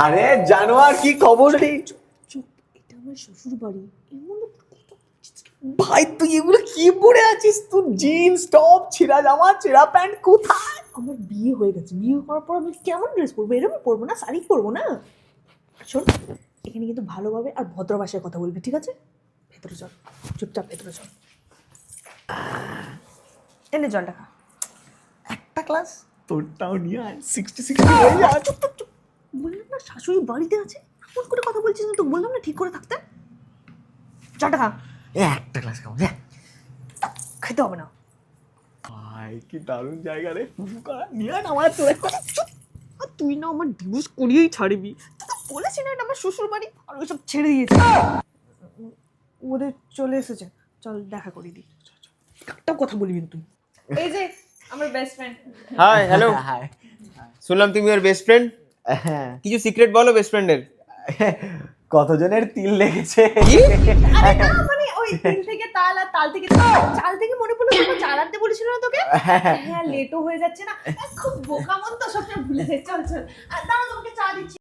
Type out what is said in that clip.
আরে জানোয়ার কি খবর রে? চুপ, এটা আমার শ্বশুর বাড়ি। এমন ভাই তুই এগুলো কি পরে আছিস? তুই জিন্স টপ ছেঁড়া জামা ছেঁড়া প্যান্ট কোথায়? আমার বিয়ে হয়ে গেছে, বিয়ে করার পর আমি কেমন ড্রেস পরবো? এরকম পরবো না, শাড়ি পরবো না। শোন, এখানে কিন্তু ভালোভাবে আর ভদ্র ভাষায় কথা বলবি, ঠিক আছে? ভেতরে চল, চুপচাপ ভেতরে চল। এনে জলটা খা। একটা ক্লাস তোরটাও নিয়ে আয়, 60 হয়ে যায়। চুপ চুপ চুপ। বললাম না শাশুড়ি বাড়িতে আছে, এমন করে কথা বলছিস না তো? বললাম না ঠিক করে থাকতে। জলটা খা। একটা ক্লাস খাবো। খেতে হবে না। ভাই কি দারুণ জায়গা রে, ফুফু করা নিয়ে আয় না আমার তোর একটা। চুপ। আর তুই না আমার ডিভোর্স করিয়েই ছাড়বি। তুই তো বলেছি না এটা আমার শ্বশুর বাড়ি, আর ওইসব ছেড়ে দিয়েছে। ওদের চলে এসেছে, চল দেখা করে দিই। একটাও কথা বলবি না তুই। এই যে আমার best friend. Hi hello, hi. শুনলাম তুমি ওর বেস্ট ফ্রেন্ড। কিছু সিক্রেট বলো বেস্ট ফ্রেন্ডের। কতজনের তিল লেগেছে? আরে না মানে ওই তিল থেকে তাল আর তাল থেকে চাল থেকে মনে পড়লো তোমার চাল আনতে বলেছিল না তোকে? হ্যাঁ লেটও হয়ে যাচ্ছে না, খুব বোকা মন তো সবসময় ভুলে যায়। চল চল, দাঁড়া তোমাকে চা দিচ্ছি।